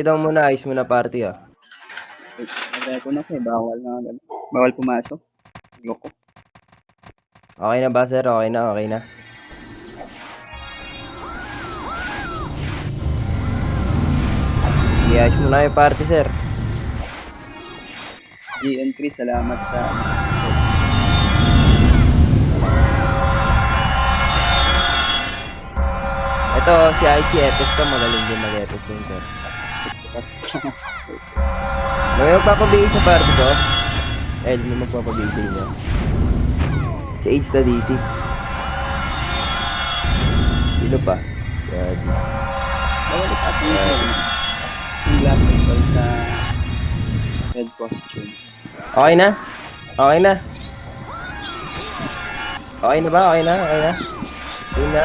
daw muna, ayos muna party ah. Nagaya ko na po, bawal na agad. Bawal pumasok. Loko. Okay na ba sir? Okay na, okay na. Sige, ayos muna yung party sir. GN Chris, salamat sa Ito, si IC Epes to, magaling din mag-Epes din sir. May magpapabigay sa party ko? May magpapabigay sa inyo. Si Age the DC. Sino pa? Si Adi. bawal at yung glasses ko sa red costume. Okay na? Okay na? Okay na ba? Okay na? Okay na? Okay na?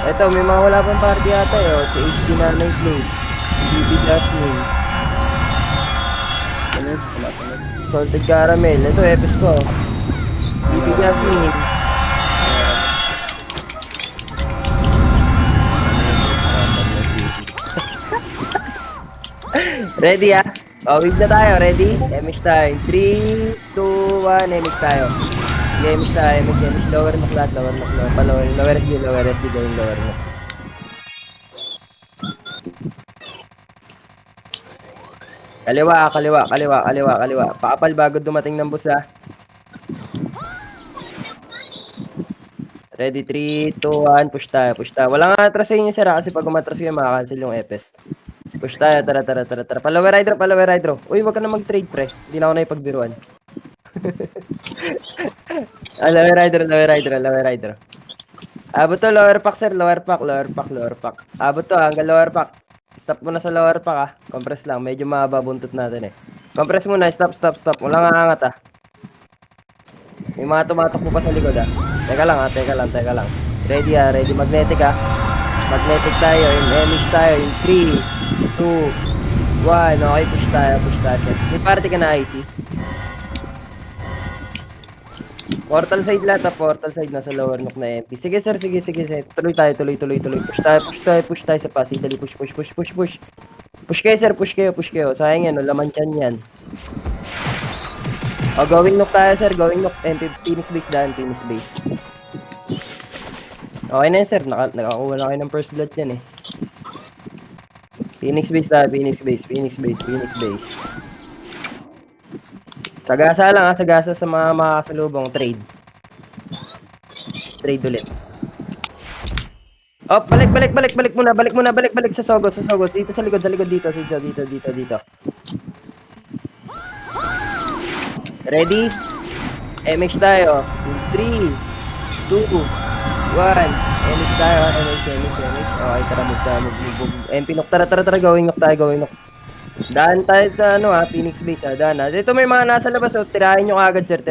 Ito, may mga wala pang party yata eh. Oh. Si HD Nanay Slave. Si BB Jasmine. Wala pala. Salted Caramel. Ito, Epes ko. BB Jasmine. Ready ah? Wig na tayo. Ready? MX tayo. 3, 2, 1. MX tayo. Sige, MX tayo. MX. Lower knock lahat. Lower knock. Lower SD. Lower SD. Gawin lower knock. Kaliwa. Paapal bago dumating ng bus ah. Ready? 3, 2, 1. Push tayo. Wala nga atras sa inyo sir kasi pag umatras kayo makakancel yung Epes. Push tayo. Tara. Palawer hydro. Uy, wag ka na mag-trade pre. Hindi na ako na ipagbiruan. Lower hydro. Abot to, lower pack sir. Lower pack. Abot to, hanggang lower pack. Stop muna sa lower pack ah. Compress lang. Medyo mahaba buntot natin eh. Compress muna. Stop. Wala nga angat ah. May mga tumatakbo pa sa likod ah. Teka lang. Ready ah. Ready. Magnetic ah. Magnetic tayo. MX tayo. In 3, 2, 1. Okay, push tayo. May party ka na IC. Portal side lahat ah. Portal side nasa lower knock na MP. Sige sir. Tuloy tayo. Push tayo sa pass. Dali. Push. Push kayo sir. Push kayo. Sayang yan. Laman tiyan yan. Going knock tayo sir. MP. Phoenix base daan. Phoenix base. Okay na yun sir. Nakakuha na kayo ng first blood yan eh. Phoenix base tayo. Phoenix base. Sagasa lang ha. Sagasa sa mga makakasalubong. Trade ulit. Oh, balik muna. Balik sa Sogos. Dito sa likod. Dito. Ready? MX tayo. 3, 2, 1. MX tayo. Okay, tara, move. MP knock. Tara. Going knock tayo. Daan tayo sa Phoenix base ah. Daan na. Dito may mga nasa labas oh. Tirahin nyo agad sir. Oh.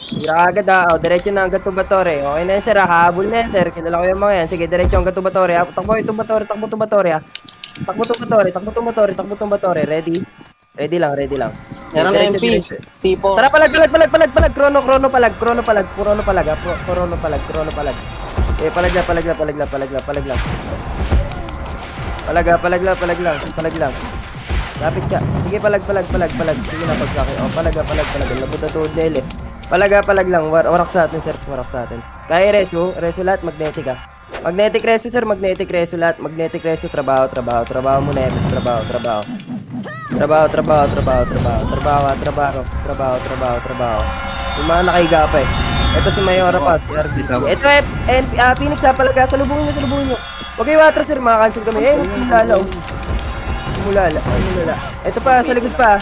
Tira agad ah. Diretso na hanggang Tubatore. Okay na yan sir ah. Habol na yan sir. Kilala ko yung mga yan. Sige, diretso hanggang Tubatore ah. Takbo yung Tubatore ah. Takbo Tubatore. Ready lang. Meron na MP. C4. Tara, palag. Krono palag. Palag lang. Palag lang. Lapit siya. Sige, palag. Sige na, pagkaki. Palag. Labot na tuod nila eh. Palag lang. Warak sa atin, sir. Kaya reso lahat, magnetic ah. Magnetic reso, sir. Lahat. Magnetic reso, trabaho. Muna, trabaho. Yung mga nakahiga pa eh. Ito si Mayora pa. Ito Phoenix ha, palaga. Salubungin nyo. Huwag kayo atras sir, makakancel kami. Mulala. Ito pa, sa likod pa.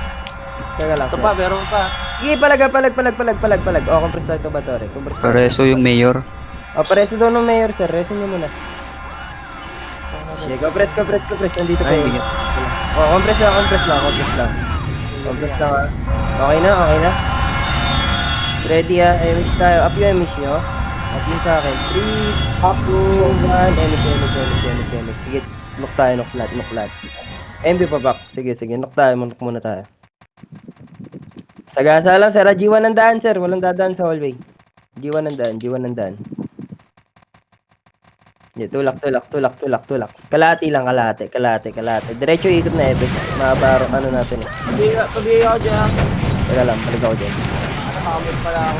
Teka lang. Ito pa, meron pa. Sige, palag. Compress tayo ito ba to? Pareso yung mayor. Pareso daw ng mayor sir. Reso nyo muna. Sige, compress. Nandito pa yun. Compress lang. Ah. Okay na. Ready ah. MX tayo. Up yung MX nyo. Up yung sa akin. 3, 2, 1. MX. Sige, knock tayo. MB pa back. Sige. Knock muna tayo. Sagasa lang sir. G1 ang daan sir. Walang dadaan sa hallway. G1 ang daan. Tulak. Kalahati lang, kalahati. Diretso ikot na Epes. Mabaro, ano natin eh. Tabi ako dyan. Teka lang, balik ako dyan. Nakamit pala ako.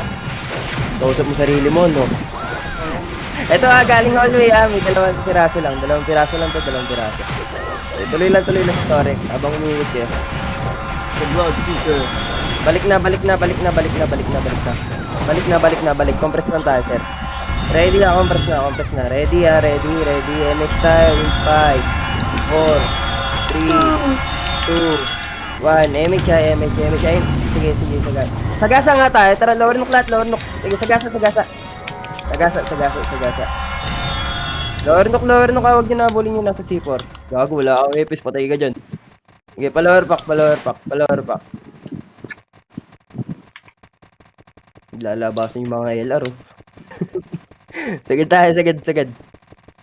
Kausap mo sarili mo, no? Ito galing hallway may dalawang piraso lang to. Tuloy lang sa story, habang umiwit kayo. The blood seeker. Balik na. Compress lang tayo, sir. Ready compress na. Ready. MX tayo in 5, 4, 3, 2, 1. MX. Ayun. Sige. Sagasa nga tayo. Tara, lower nook. Sige, sagasa. Lower nook. Huwag nyo nabulin yung nasa C4. Gago, wala akong epis. Patay ka dyan. Sige, pa-lower pack. Lalabasan yung mga LR, oh. Sagad tayo.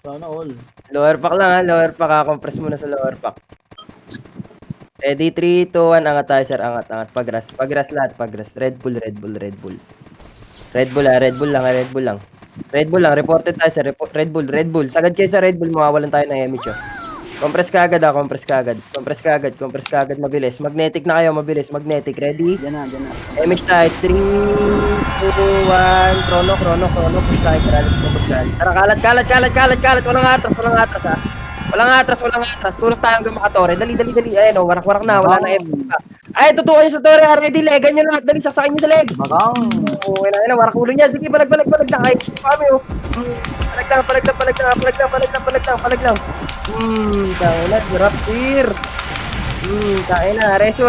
Sana all. Lower pack lang, Lower pack, compress muna sa lower pack. Ready, 3, 2, 1. Angat tayo, sir. Angat. Pagras lahat. Red Bull. Red Bull lang. Reported tayo, sir. Red Bull. Sagad kayo sa Red Bull. Mawawalan tayo ng MH, oh. Compress ka agad. Mabilis. Magnetic na kayo, Magnetic. Ready? Diyan na. MH tayo. 3, 2, 1. Chrono. Push tayo. Tara, kalat. Walang atras. Tulog tayo hanggang makatore. Dali. Ayun, oh. Warak na. Wala na MH pa. Ay, tutukan nyo sa tore. Ready, legan nyo lahat. Dali, sasakay nyo sa leg. Bagang. Oo, na. Warak ulo niya. Sige, palag na. Ay, kami, oh. Palag lang. Tangina, hirap, sir. Tangina. Reso.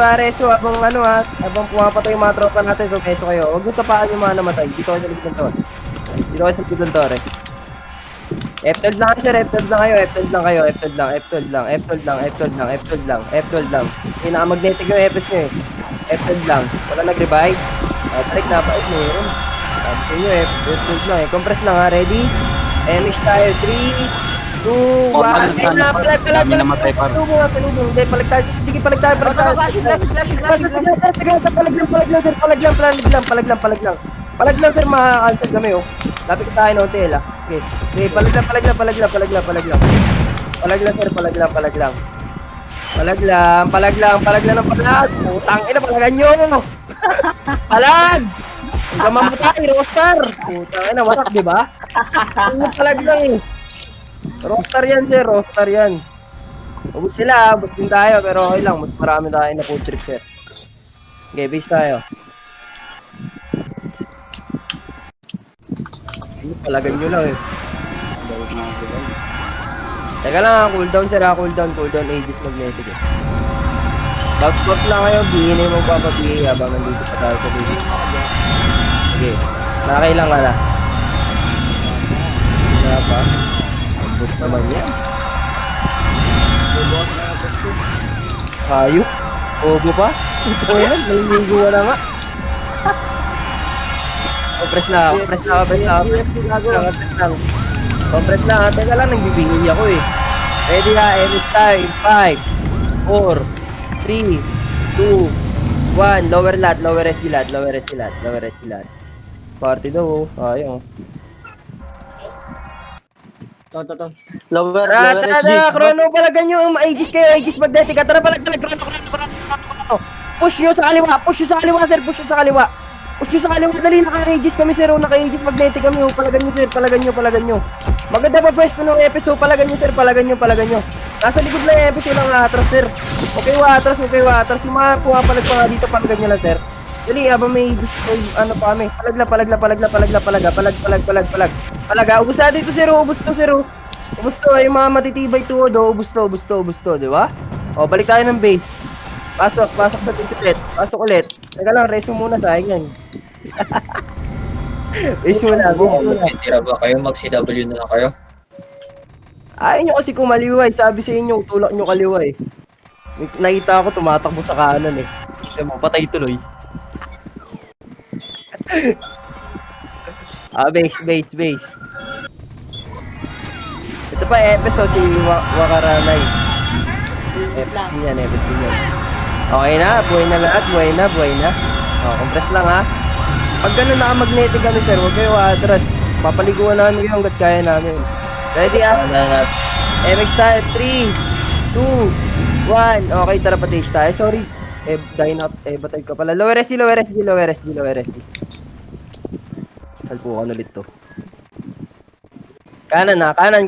Habang pumapatay yung mga tropa natin, so reso kayo. Huwag nyo tapaan yung mga namatay. Dito kayo sa likod ng tore. F-12 lang kayo, sir. F-12 lang. Pinaka-magnetic yung FS nyo, eh. F-12 lang. Wala nag-revive. Tarik na, bait mo yun. Tapos nyo, F-12 lang, eh. Compress lang, ha. Ready? MX tayo. 3, 2, 1. Ayun na, palag. Salubong. Hindi, palag tayo. Sige, palag tayo. Palag lang, sir. Makaka-cancel kami, oh. Lapit tayo ng hotel, ah. Okay, palag lang. Palag lang ng palag. Putang ina, palagan nyo. Palag! Huwag ka mamatay, roster. Putang ina, wasak, di ba? Palag lang, eh. Roster yan, sir. Ubus sila, ubus din tayo, pero okay lang. Mas marami tayo na food trip, sir. Okay, base tayo. Palagan nyo lang, eh. Teka lang, cooldown, sir. Cooldown Aegis magnetic, eh. Backspot lang kayo, BA na yung magpapabigay habang nandito pa tayo sa BA. Okay, nakakailang ka na. Wala pa. Ambot naman yan. Hayop? Obo pa? Ito yan, naliligo na nga. Compress lang. Teka lang, nagbibingin ako, eh. Ready, ha? Edit tayo in 5, 4, 3, 2, 1. Lower SC lad. Party daw, oh. Ayun. Lower SG. Chrono, palagan nyo. Aegis kayo, Aegis magnetic. Tara, palag. Chrono. Push nyo sa kaliwa, sir. Dali, naka-Aegis kami, sir. Naka-Aegis magnetic kami, oh. Palagan nyo, sir. Palagan nyo. Maganda pa pwesto ng episode. Palagan nyo, sir. Palagan nyo. Nasa likod lang yung episode ng atras, sir. Okay, atras. Yung mga pumapalag pa nga dito, palagan nyo lang, sir. Dali, habang may ano pa kami. Palag. Ubus na dito, sir. Ubus to. Yung mga matitibay to, ubus to, di ba? O, balik tayo ng base. Pasok sa ticket. Pasok ulit. Teka lang, reso muna, sayang yan. Base muna. Tira ba kayo? Mag-CW na lang kayo? Ayaw nyo kasi kumaliway. Sabi sa inyo, tulak nyo kaliway. Nakita ako tumatakbo sa kanan, eh. Kasi mo, patay tuloy. Base. Ito pa episode si Wakaranay. Episode yan. Okay na, buhay na lahat. O, compress lang, ha. Pag gano'n naka-magnetic kami, sir, huwag kayo atras. Papaliguan namin kayo hanggat kaya namin. Ready ah? Wala na. MX tayo. 3, 2, 1. Okay, tara patage tayo. Sorry. Dine up. Batay ka pala. Lower SD, lower SD, lower SD, lower SD. Salpukan ulit to. Kanan na, kanan.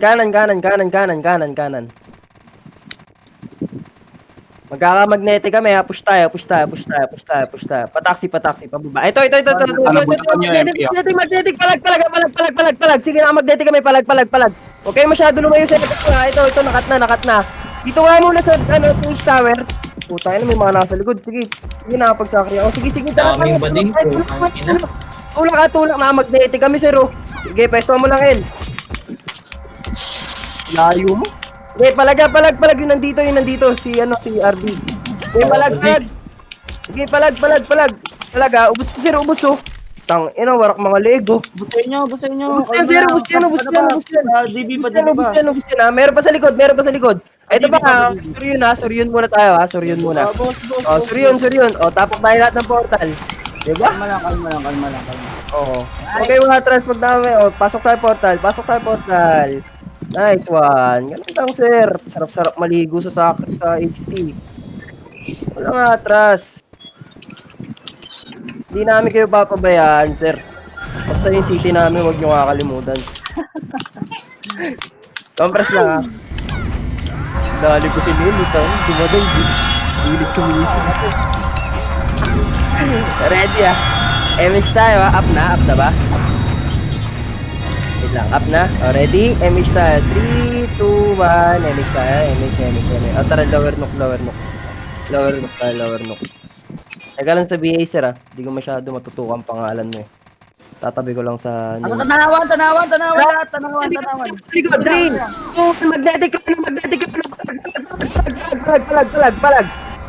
Magkaka-magnetic kami ha. Push tayo. Pataksi, pababa. Ito. Butukan nyo, MP, ah. Magnetic, palag. Sige na, magnetic kami, palag. Huwag kayo masyado lumayo sa effect ko ha. Ito, nakat na. Dito nga muna sa, Twitch Tower. Puta na, may mga nasa likod. Sige, nakapagsakri ako. Sige, tara. Daming bading ko. Ang ina. Tulak na, magnetic kami, sir. Oh. Sige, pesto mo lang, El. Layo mo. Okay, palag yung nandito, si RB. Okay, palag. Sige, palag. Palag ha, ubos ko, sir, oh. Warak mga Lego. Busayin nyo. Ubos yan, sir, ubos yan. DB pa. Ubos yan. Meron pa sa likod. Ito ba, suryon muna tayo ha, suryon muna. Boss. Suryon. Tapok tayo lahat ng portal. Diba? Kalma lang. Oo. Okay, mga trans, magdami. Pasok tayo portal. Nice one. Ganun lang, sir. Sarap-sarap maligo sa HT. Wala nga, atras. Hindi namin kayo papabayaan, sir. Basta yung city namin, huwag nyo kakalimutan. Compress lang, ha. Dali ko si Lil, ito. Dumaday, bilis kumilis. Ready, ha. MH tayo, ha. Up na ba? Wait lang, up na. Ready? MH tayo. 3, 2, 1. MH tayo. MH. Tara, lower knock. Teka lang sa BA, sir, ha. Hindi ko masyado matutukan pangalan mo, eh. Tatabi ko lang sa... Tanawan. Likod, 3, 2, magnetic ka.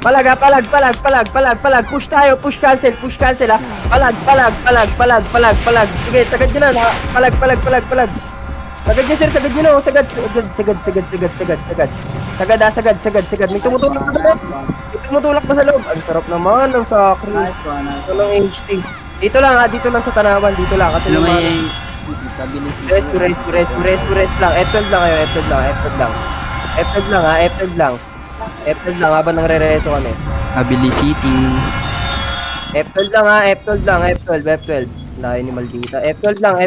Palag. Push tayo, push cancel, ha. Palag. Sige, sagad nyo na. Palag. Sagad nyo, sir, sagad nyo na. Sagad. May tumutulak pa sa loob. Ang sarap naman, ang sakri. Nice one. Ng HT. Dito lang sa Tanawan, kasi naman. Rest lang. F12 lang kayo, F12 lang habang nangre-reso kami. Abilicity. F12 lang ha, F12. Layo ni Maldita. F12 lang.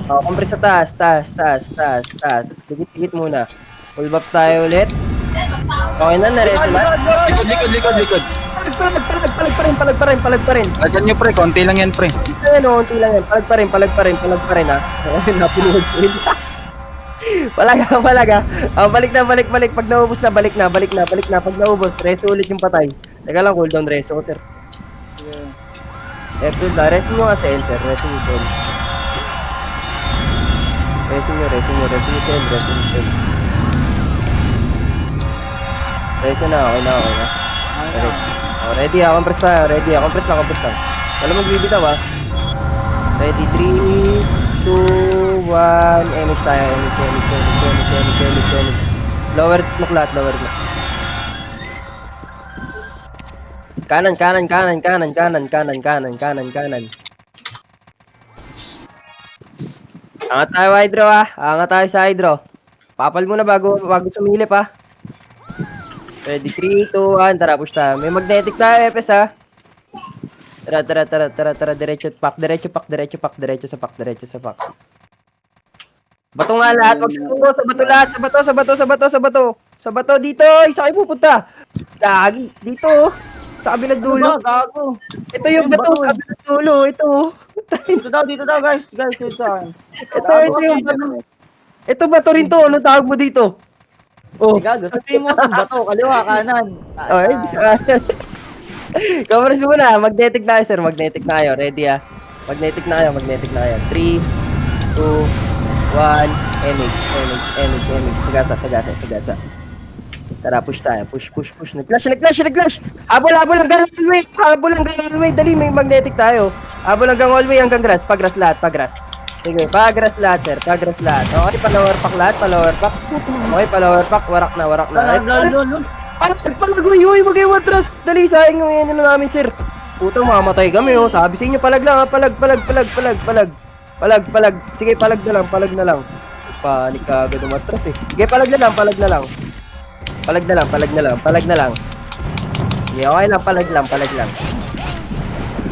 Compress sa taas. Dikit muna. Full buffs tayo ulit. Okay na, nareso na. Likod. Palag pa rin. Lagyan nyo, pre. Konti lang yan, pre. Konti lang yan. Palag pa rin ha. Napunuhod ko rin. Palag ha. Balik na. Pag naubos na, balik na. Pag naubos, reso ulit yung patay. Teka lang, cooldown reso ko, sir. F12 na. Reso nyo nga sa enter. Reso nyo. Reso na, okay na. Ready ha, compress tayo. Compress lang. Wala magbibitaw ha. Ready, 3, 2, 1, MX tayo. Lower knock lahat. Kanan. Angat tayo, Hydro ha. Angat tayo sa Hydro. Papal muna bago sumilip ha. Ready, 3, 2, 1. Tara, push tayo. May magnetic tayo, FS ha. Tara. Diretso sa pack. Bato nga lahat. Wag sa bato lahat. Sa bato dito. Isa kayo pupunta. Lagi. Dito. Sa kabilang dulo. Gago. Ito yung bato. Sa kabilang dulo. Ito. Dito daw, guys. Ito sa akin. Ito yung bato. Ito bato rin to. Anong tawag mo dito? Oh. Gago. Sabihin mo sa bato. Kaliwa, kanan. Compress muna. Magnetic na kayo, sir. Magnetic na kayo. Ready ha. Magnetic na kayo. 3, 2, 1. Enemy. Sagasa. Tara, push tayo. Push. Nag-clash. Habol hanggang hallway. Dali, may magnetic tayo. Habol hanggang hallway, hanggang grass. Pag-grass lahat. Sige, pag-grass lahat, sir. Okay, pa-lower pack lahat. Okay, pa-lower pack. Warak na. Uy, mag-iwan atras. Dali, sayang yung yan namin, sir. Puto, mamatay kami, oh. Sabi sa inyo, palag lang, ha. Palag. Sige, palag na lang. Panik ka agad umatras eh. Sige, palag na lang, palag na lang. Palag na lang, palag na lang, palag na lang. Sige, okay lang, palag lang, palag lang.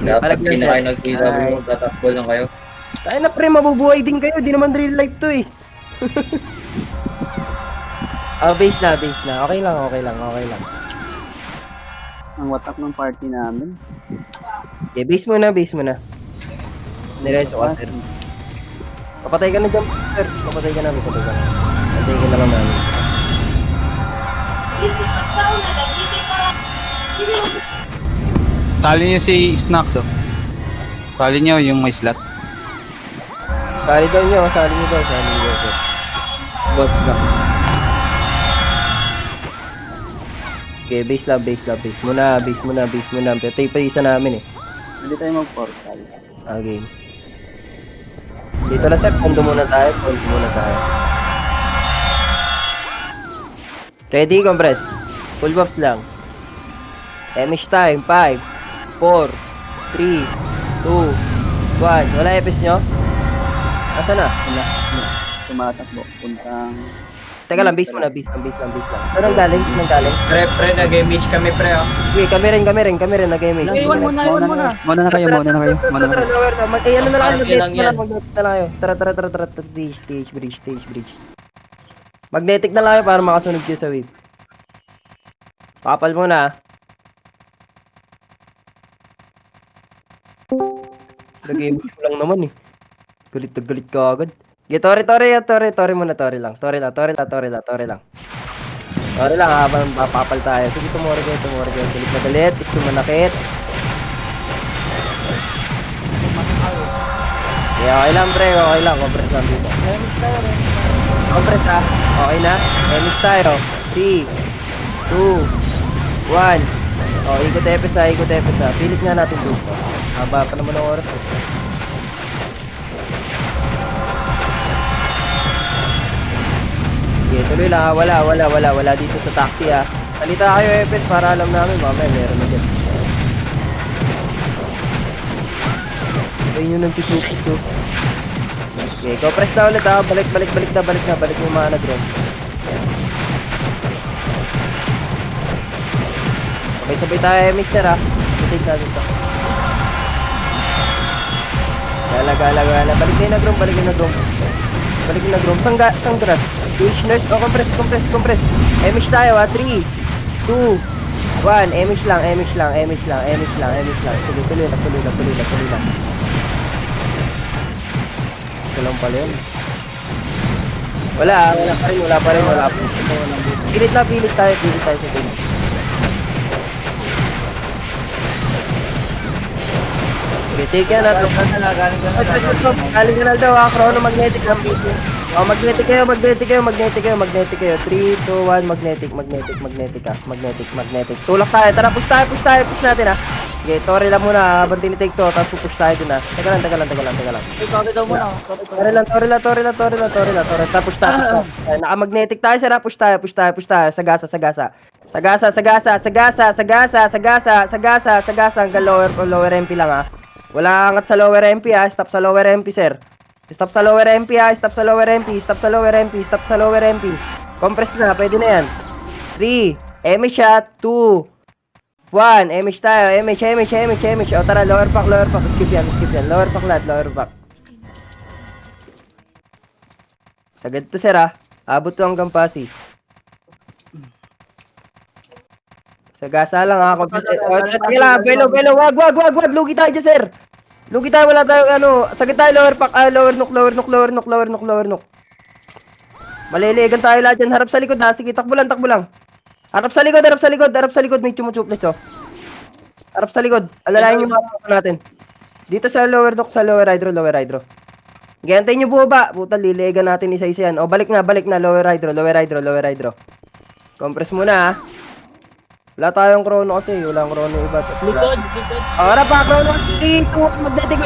Dapat Palag lang hindi na siya. kayo nag-DW, tatakbo lang kayo. Tayo na pre, mabubuhay din kayo. Di naman real life to eh. Base na, base na. Okay lang, okay lang, okay lang. Ang watak ng party namin. Okay, base muna, base muna. Nireso ka, sir. Papatay ka na dyan, sir. Papatay ka na, papatay ka na. Papatay ka na lang namin. Tali niyo si Snacks, oh. Tali niyo yung may slot. Sali daw nyo, sali nyo daw, sali nyo daw, sir. Boss na. Okay, base lang, base lang, base muna, base muna, base muna. Pero tayo pa isa namin eh. Pwede tayo mag-portal. Okay. Dito na sir, pondo muna tayo, pondo muna tayo. Ready, compress. Full buffs lang. Emish time, 5, 4, 3, 2, 1. Wala epis nyo? Asa na? Wala. Tumatakbo. Puntang... Teka lang, base muna, base lang, base lang, base lang. Saan ang galing? Saan ang galing? Pre, nag-image kami pre ah. Okay, kami rin, nag-image. Iwan muna, iwan muna. Muna na kayo, muna na kayo. Muna na kayo. Ano na lang kayo, Party lang yan. magnetic na lang kayo. Tara, stage bridge. Magnetic na lang kayo para makasunod kayo sa wave. Pakapal muna ah. Nag-image ko lang naman eh. Galit na galit ka agad. Okay, Tori muna, Tori lang. Tori lang, habang papapal tayo. Sige, tumori kayo. Galit na galit, gusto manakit. Okay, okay lang, pre, okay lang. Compress lang dito. Compress ha, okay na. Emix tayo. 3, 2, 1. Oh, ikot epes ha. Pilit nga natin dito. Haba pa naman ang oras eh. Okay, tuloy lang ha. Wala dito sa taxi ha. Salita kayo epes para alam namin mamaya meron na dyan. Ayun yung nagtitupit ko. Okay, compress na ulit ha. Balik na. Balik mo mana drone. Sabay tayo mixer ha. Take natin to. Gala. Balik na yung drone. Sang grass. Push nurse. Oh, compress. Emish tayo ha. 3, 2, 1. Emish lang. Sige, tuloy lang. Ito lang pala yun. Wala pa rin. Pilit tayo sa game. Okay, take yan natin. Galing ka na daw ha, chrono magnetic lang. Oh, magnetic kayo. 3, 2, 1, magnetic ha. Tulak tayo, tara, push natin ha. Okay, Tori lang muna habang tinitake to, tapos push tayo dun ha. Teka lang. Ikaw daw muna. Tori lang. Tapos tayo. Naka-magnetic tayo, sir ha. Push tayo. Sagasa. Hanggang lower MP lang ha. Wala angat sa lower MP ha. Stop sa lower MP, sir. Stop sa lower MP. Compress na, pwede na yan. 3, MH shot, 2, 1, MH tayo, MH. O tara, lower pack. Skip yan. Lower pack. Sagad to, sir ha. Abot to hanggang pasi. Sagasa lang ha. Teka lang, belo. Wag. Lugi tayo dyan, sir. Wala tayo, sagad tayo, lower pack. Lower nook. Maliligan tayo lahat dyan. Harap sa likod ha. Sige, takbo lang. Harap sa likod. May chumuchuplis oh. Harap sa likod. Alalayan yung mga natin. Dito sa lower nook, sa lower hydro. Gantayin nyo bumaba. Puta, liligan natin isa-isa yan. O, balik na. Lower hydro. Compress muna ha. Wala tayong chrono kasi. Walang chrono iba. Likod. Harap pa, chrono. 3, 2, magnetic.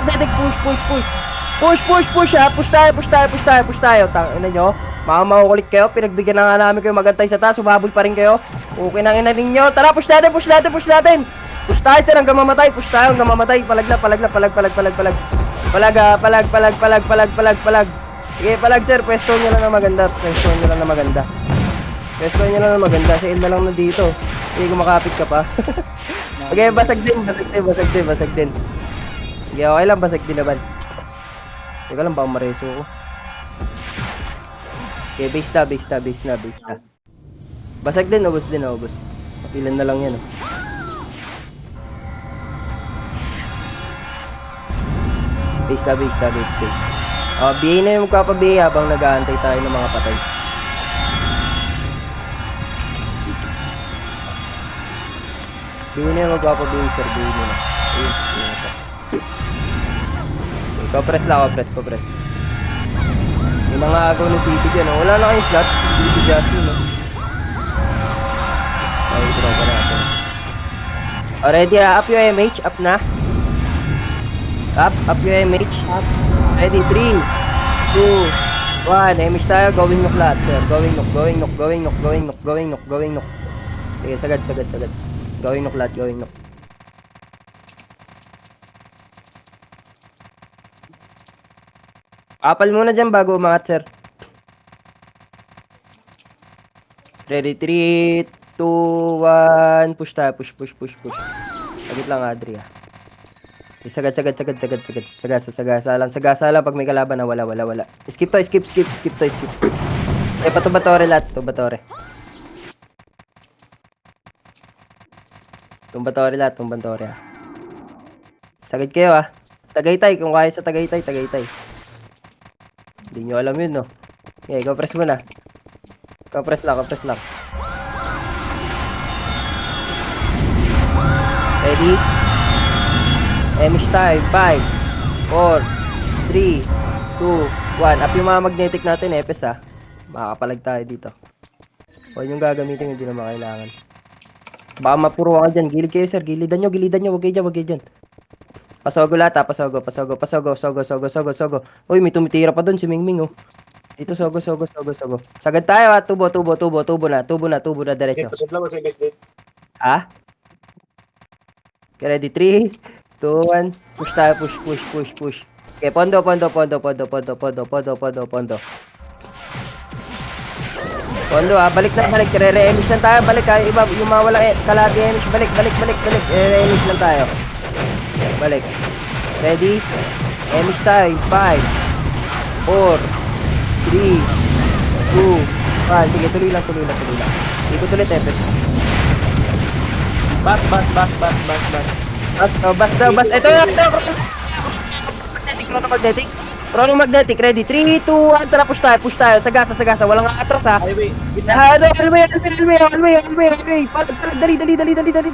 Push ha. Push tayo. Tangina nyo. Mga makukulit kayo. Pinagbigyan na nga namin kayo magantay sa taas. Umabol pa rin kayo. Okay nang ina ninyo. Tara, push natin. Push tayo, sir. Hanggang mamatay. Palag. Sige, palag sir, pwesto nyo lang na maganda. Pwesto nyo lang na maganda. Pwesto nyo lang na maganda. Si El na lang na dito. Sige, kumakapit ka pa. Okay, basag din. Sige, okay lang, basag din naman. Teka lang, baka mareso ko. Okay, base na. Basag din, ubos. Ilan na lang yan, oh. Base. BA na yung magpapa-BA habang nag-aantay tayo ng mga patay. BA na yung magpapa-BA, sir. BA na. Ayun. Compress lang, compress. Yung mga agaw ng CP dyan, oh. Wala na kayong slot. CP Jasmine, no? Ay, draw pa natin. Already, up yung MH. Up na. Up yung MH. Up. Ready, 3, 2, 1. MH tayo. Going knock lahat, sir. Going knock. Sige, sagad. Going knock lahat. Apal muna dyan bago umangat, sir. Ready, 3, 2, 1. Push tayo. Push. Sagit lang, Adri, ah. Okay, sagad. Sagasa lang pag may kalaban na wala. Skip to. Eh, patubatore lahat. Tumbantore ah. Sagad kayo, ah. Tagaytay, kung kaya sa Tagaytay. Hindi nyo alam yun, no? Okay, compress muna. Compress lang. Ready? MH time, 5, 4, 3, 2, 1. Up yung mga magnetic natin, Epes, ha. Makakapalag tayo dito. Huwag yung gagamitin, hindi naman kailangan. Baka mapuruan ka dyan. Gilid kayo, sir. Gilidan nyo. Huwag kayo dyan. Pasogo lahat, ha. Pasogo. Uy, may tumitira pa dun si Mingming, oh. Dito, sogo. Sagad tayo, ha. Tubo na, diretso. Ha? Okay, ready? 3, 2, 1. Push tayo, push. Okay, pondo. Pondo, balik. Re-remis lang tayo, balik ha. Iba, yung mga walang kalahati emis, balik. Re-remis lang tayo. Balik. Ready? Emis tayo, 5, 4, 3, 2, 1. Sige, tuloy lang. Ikot ulit, Epes. Bas. Ito. Chrono magnetic. Ready? 3, 2, 1. Tara, push tayo. Sagasa. Walang atras, ha. Highway. Highway. Palag.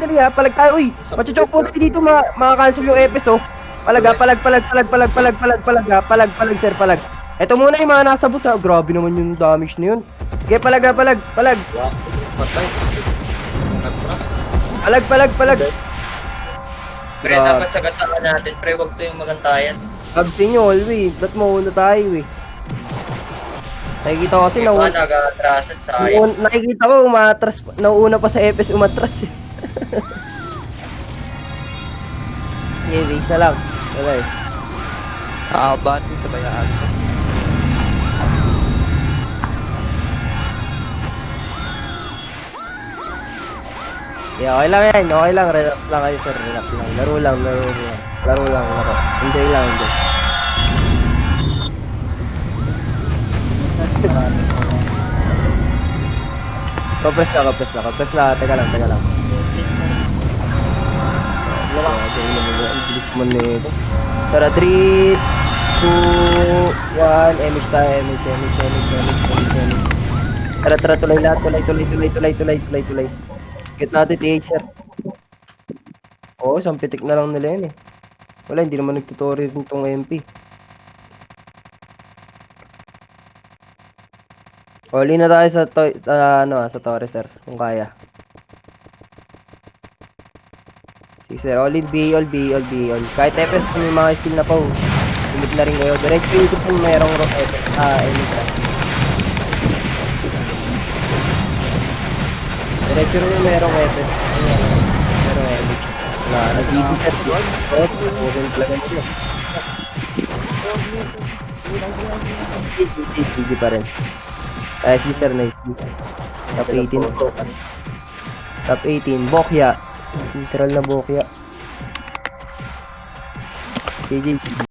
Dali, ha. Palag tayo. Uy, machuchok po dito. Makakancel yung Epes, oh. Palag, sir. Ito muna yung mga nasa boots, ha. Grabe naman yung damage na yun. Okay, palag. Palag. Pre, dapat sagasaan natin. Pre, wag to yung magantayan. Agti nyo, always. Ba't mauna tayo, eh? Nakikita ko kasi Yung mga nag-atrasan sa akin. nakikita ko nauuna pa sa FS umatras, eh. Okay, wait na lang. Okay. Bati sa bayaan. Yeah, okay lang yan. Okay lang. Relax lang kayo, sir. Relax lang. Laro lang. Enjoy lang. Compress na. Teka lang. Bilis mo nito. Tara, 3, 2, 1. Image tayo. Tara, tuloy lahat. Tuloy. Get natin THR. Oo, sampitik na lang nila yan, eh. Wala, hindi naman nagtutorial nitong MP. Oli na tayo sa Torres, sir, kung kaya. Sige, sir, all B. Kahit FS may mga skill na pa, sumit na rin kayo. Diretso yung kung mayroong Emitra. Diretso rin yung mayroong FS. Mayroong Emitra. Nag-easy, sir. Okay, talaga nyo. GG pa rin. Ay, si Sir Nice. Top 18 po. Top 18. Bokya. Literal na Bokya. GG.